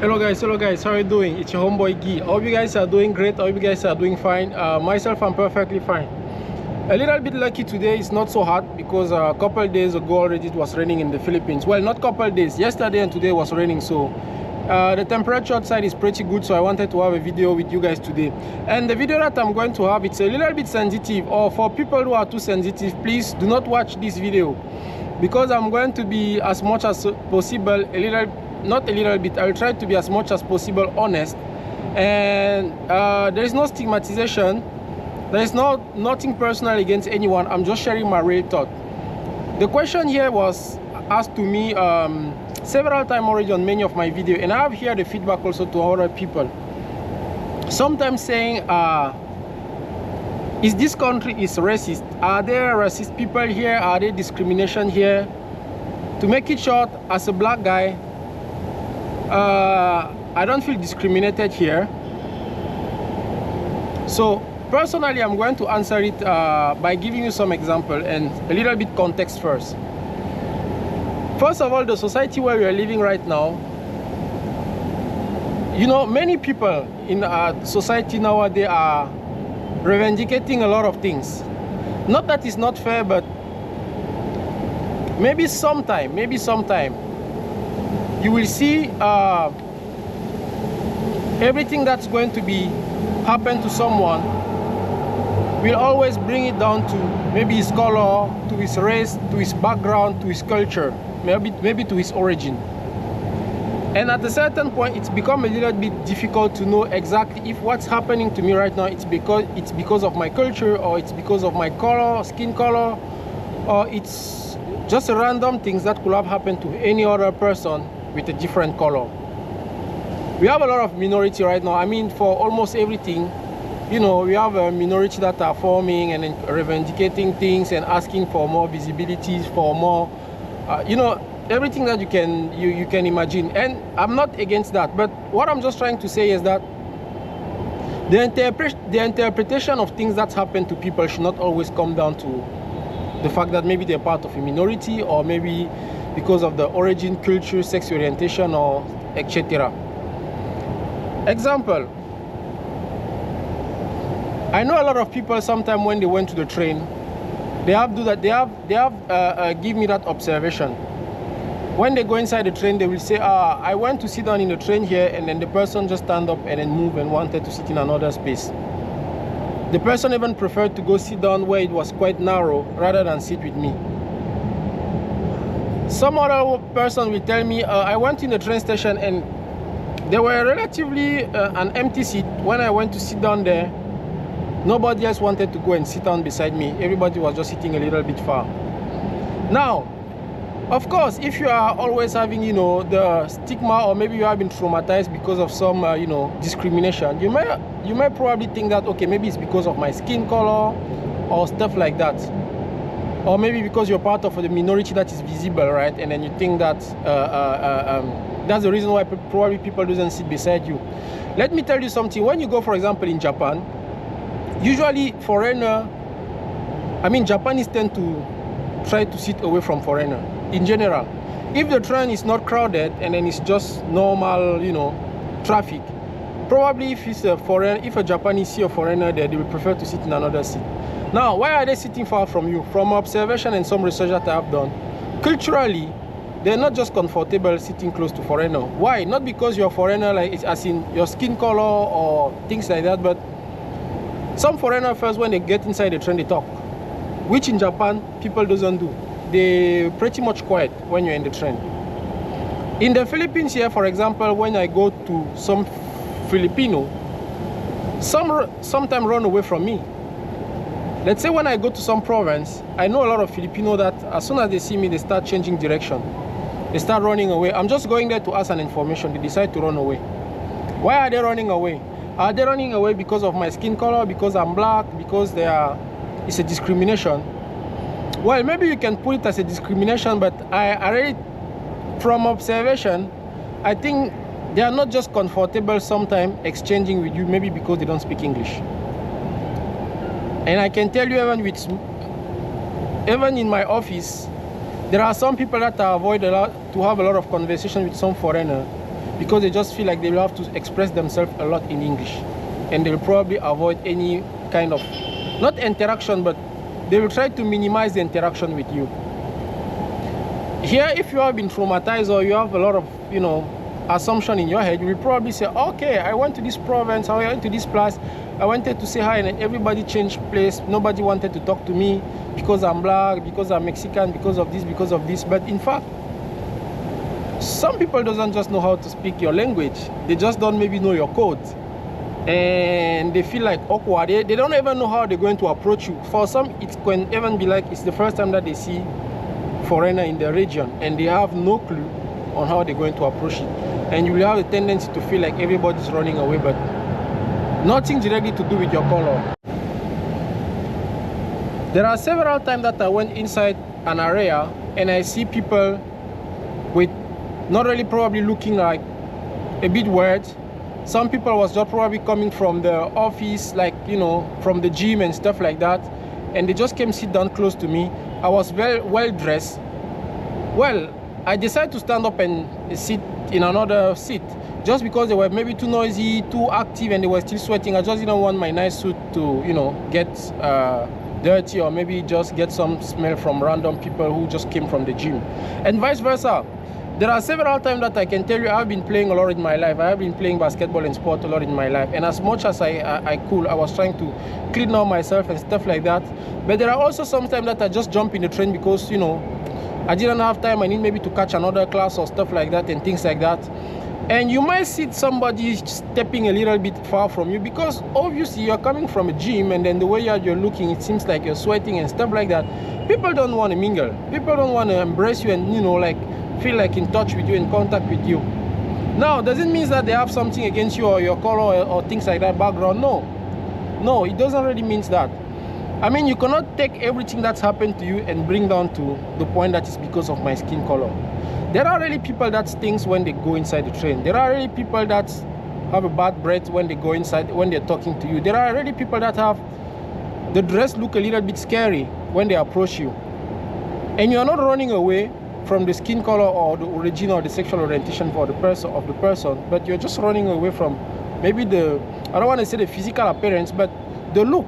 Hello guys, how are you doing? It's your homeboy Guy. I hope you guys are doing great. I hope you guys are doing fine. Myself, I'm perfectly fine. A little bit lucky today. It's not so hot because a couple days ago already it was raining in the Philippines. Well, not couple days, yesterday and today was raining, so the temperature outside is pretty good, so I wanted to have a video with you guys today. And the video that I'm going to have, it's a little bit sensitive, or for people who are too sensitive, please do not watch this video, because I'm going to be as much as possible not a little bit, I'll try to be as much as possible honest, and there is no stigmatization, there is nothing personal against anyone. I'm just sharing my real thought. The question here was asked to me several times already on many of my videos, and I have heard the feedback also to other people, sometimes saying is this country is racist? Are there racist people here? Are there discrimination here? To make it short, as a black guy, I don't feel discriminated here. So personally, I'm going to answer it by giving you some example and a little bit context first. First of all, the society where we are living right now, you know, many people in our society nowadays are revendicating a lot of things. Not that it's not fair, but maybe sometime you will see everything that's going to be happen to someone will always bring it down to maybe his color, to his race, to his background, to his culture, maybe to his origin. And at a certain point, it's become a little bit difficult to know exactly if what's happening to me right now it's because of my culture, or it's because of my color, skin color, or it's just random things that could have happened to any other person with a different color. We have a lot of minority right now. I mean, for almost everything, you know, we have a minority that are forming and revendicating things and asking for more visibility, for more, you know, everything that you can imagine. And I'm not against that, but what I'm just trying to say is that the interpretation of things that happen to people should not always come down to the fact that maybe they're part of a minority, or maybe because of the origin, culture, sex orientation, or etc. Example, I know a lot of people sometimes when they went to the train, they have give me that observation. When they go inside the train, they will say, I went to sit down in the train here, and then the person just stand up and then move and wanted to sit in another space. The person even preferred to go sit down where it was quite narrow rather than sit with me. Some other person will tell me, I went in the train station and there were relatively an empty seat. When I went to sit down there, nobody else wanted to go and sit down beside me. Everybody was just sitting a little bit far. Now, of course, if you are always having, you know, the stigma, or maybe you have been traumatized because of some, you know, discrimination, you may probably think that, okay, maybe it's because of my skin color or stuff like that. Or maybe because you're part of the minority that is visible, right? And then you think that that's the reason why probably people doesn't sit beside you. Let me tell you something. When you go, for example, in Japan, usually Japanese tend to try to sit away from foreigner in general. If the train is not crowded and then it's just normal, you know, traffic, probably if a Japanese see a foreigner there, they will prefer to sit in another seat. Now, why are they sitting far from you? From observation and some research that I have done, culturally, they're not just comfortable sitting close to foreigner. Why? Not because you're a foreigner, like as in your skin color or things like that, but some foreigner first, when they get inside the train, they talk, which in Japan, people doesn't do. They're pretty much quiet when you're in the train. In the Philippines here, for example, when I go to some Filipino, sometimes run away from me. Let's say when I go to some province, I know a lot of Filipino that as soon as they see me, they start changing direction. They start running away. I'm just going there to ask an information. They decide to run away. Why are they running away? Are they running away because of my skin color, because I'm black, because it's a discrimination? Well, maybe you can put it as a discrimination, but I really, from observation, I think they are not just comfortable sometimes exchanging with you, maybe because they don't speak English. And I can tell you, even in my office, there are some people that avoid to have a lot of conversation with some foreigner because they just feel like they will have to express themselves a lot in English, and they'll probably avoid any kind of, not interaction, but they will try to minimize the interaction with you. Here, if you have been traumatized or you have a lot of, you know, assumption in your head, you will probably say, okay, I went to this province, I went to this place, I wanted to say hi, and everybody changed place. Nobody wanted to talk to me because I'm black, because I'm Mexican, because of this, because of this. But in fact, some people doesn't just know how to speak your language. They just don't maybe know your code, and they feel like awkward. They don't even know how they're going to approach you. For some, it can even be like it's the first time that they see foreigner in the region, and they have no clue on how they're going to approach it. And you will have a tendency to feel like everybody's running away, but nothing directly to do with your color. There are several times that I went inside an area and I see people with not really probably looking like a bit weird. Some people was just probably coming from the office, like, you know, from the gym and stuff like that, and they just came sit down close to me. I was very well dressed. Well, I decided to stand up and sit in another seat just because they were maybe too noisy, too active, and they were still sweating. I just didn't want my nice suit to, you know, get dirty, or maybe just get some smell from random people who just came from the gym, and vice versa. There are several times that I can tell you I've been playing a lot in my life. I have been playing basketball and sport a lot in my life, and as much as I could, I was trying to clean up myself and stuff like that. But there are also some times that I just jump in the train because, you know, I didn't have time. I need maybe to catch another class or stuff like that and things like that. And you might see somebody stepping a little bit far from you because obviously you're coming from a gym, and then the way you're looking, it seems like you're sweating and stuff like that. People don't want to mingle. People don't want to embrace you and, you know, like feel like in touch with you, in contact with you. Now, doesn't mean that they have something against you or your color or things like that, background. No, it doesn't really mean that. I mean, you cannot take everything that's happened to you and bring down to the point that it's because of my skin color. There are really people that stinks when they go inside the train. There are really people that have a bad breath when they go inside, when they're talking to you. There are really people that have the dress look a little bit scary when they approach you. And you're not running away from the skin color or the origin or the sexual orientation for the person, but you're just running away from maybe I don't want to say the physical appearance, but the look.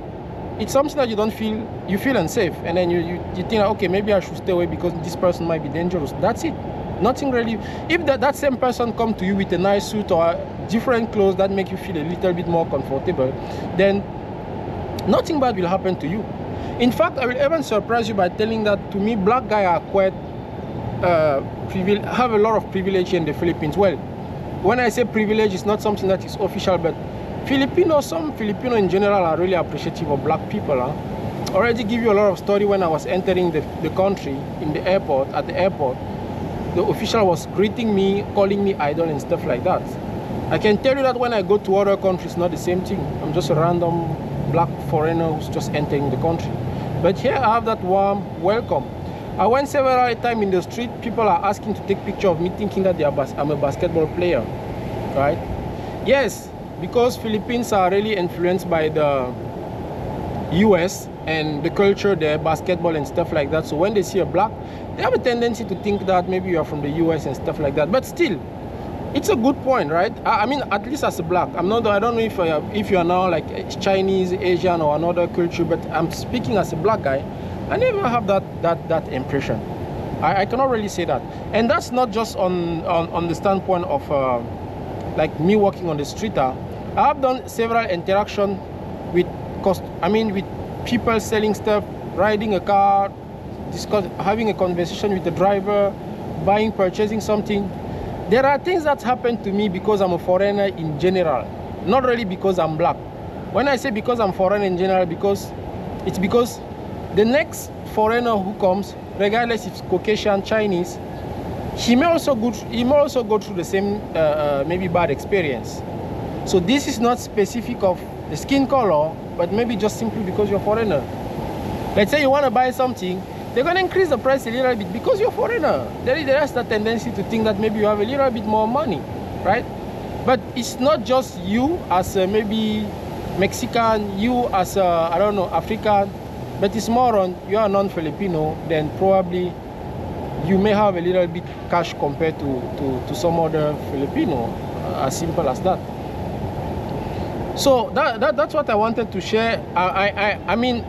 It's something that you feel unsafe, and then you think, okay, maybe I should stay away because this person might be dangerous. That's it. Nothing really. If that same person come to you with a nice suit or different clothes that make you feel a little bit more comfortable, then nothing bad will happen to you. In fact, I will even surprise you by telling that, to me, black guys are quite have a lot of privilege in the Philippines. Well, when I say privilege, it's not something that is official, but some Filipino in general are really appreciative of black people. Already give you a lot of story. When I was entering the country in the airport, at the airport, the official was greeting me, calling me idol and stuff like that. I can tell you that when I go to other countries, not the same thing. I'm just a random black foreigner who's just entering the country. But here I have that warm welcome. I went several times in the street, people are asking to take picture of me, thinking that I'm a basketball player, right? Yes, because Philippines are really influenced by the US and the culture there, basketball and stuff like that. So when they see a black, they have a tendency to think that maybe you are from the US and stuff like that. But still, it's a good point, right? I mean, at least as a black, I don't know if you are now like Chinese, Asian, or another culture, but I'm speaking as a black guy. I never have that impression. I cannot really say that, and that's not just on the standpoint of like me walking on the street. I have done several interactions with people selling stuff, riding a car, having a conversation with the driver, purchasing something. There are things that happen to me because I'm a foreigner in general, not really because I'm black. When I say because I'm foreigner in general, it's because the next foreigner who comes, regardless if it's Caucasian, Chinese, he may also go through the same maybe bad experience. So this is not specific of the skin color, but maybe just simply because you're a foreigner. Let's say you want to buy something, they're going to increase the price a little bit because you're a foreigner. There is that tendency to think that maybe you have a little bit more money, right? But it's not just you as maybe Mexican, you as I don't know, African, but it's more on you are non-Filipino, then probably you may have a little bit cash compared to some other Filipino, as simple as that. So that's what I wanted to share. I mean,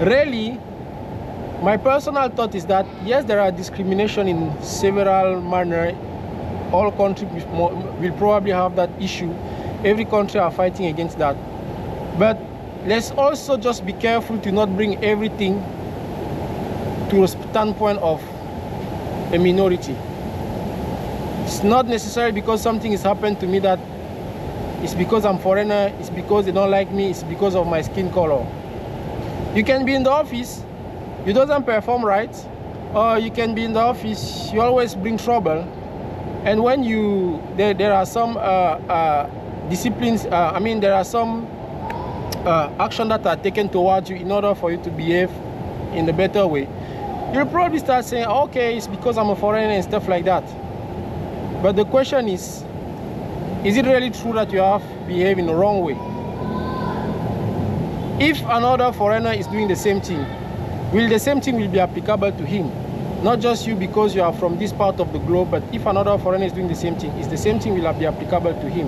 really, my personal thought is that yes, there are discrimination in several manners. All countries will probably have that issue. Every country are fighting against that. But let's also just be careful to not bring everything to a standpoint of a minority. It's not necessarily because something has happened to me that it's because I'm foreigner, it's because they don't like me, it's because of my skin color. You can be in the office, you doesn't perform right, or you can be in the office, you always bring trouble. And when there are some disciplines, there are some action that are taken towards you in order for you to behave in a better way. You'll probably start saying, okay, it's because I'm a foreigner and stuff like that. But the question is it really true that you have behaved in the wrong way? If another foreigner is doing the same thing, the same thing will be applicable to him? Not just you because you are from this part of the globe, but if another foreigner is doing the same thing, the same thing will be applicable to him.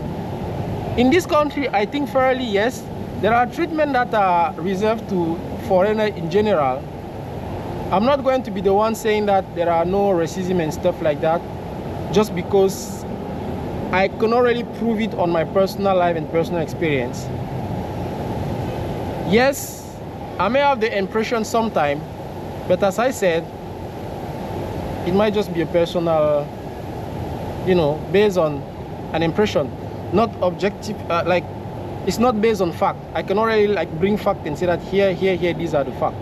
In this country, I think fairly, yes, there are treatments that are reserved to foreigners in general. I'm not going to be the one saying that there are no racism and stuff like that, just because I cannot really prove it on my personal life and personal experience. Yes, I may have the impression sometime, but as I said, it might just be a personal, based on an impression, not objective, it's not based on fact. I cannot really bring fact and say that here, these are the facts.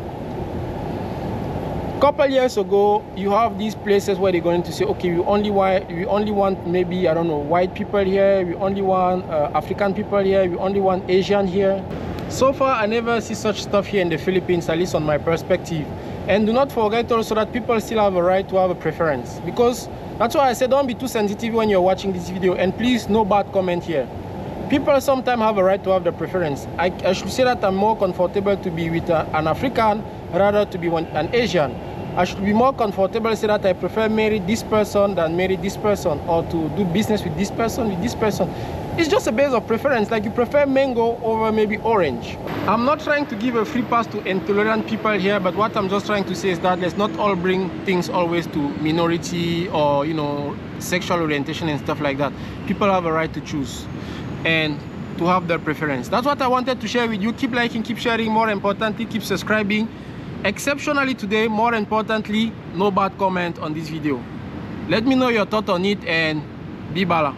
Couple years ago, you have these places where they're going to say, okay, we only want maybe, I don't know, white people here, we only want African people here, we only want Asian here. So far, I never see such stuff here in the Philippines, at least on my perspective. And do not forget also that people still have a right to have a preference, because that's why I said don't be too sensitive when you're watching this video, and please, no bad comment here. People sometimes have a right to have their preference. I should say that I'm more comfortable to be with an African rather to be an Asian. I should be more comfortable to say that I prefer marry this person than marry this person, or to do business with this person, It's just a base of preference, like you prefer mango over maybe orange. I'm not trying to give a free pass to intolerant people here, but what I'm just trying to say is that let's not all bring things always to minority or, sexual orientation and stuff like that. People have a right to choose and to have their preference. That's what I wanted to share with you. Keep liking, keep sharing, more importantly, keep subscribing. Exceptionally today, more importantly, no bad comment on this video. Let me know your thought on it, and be bala.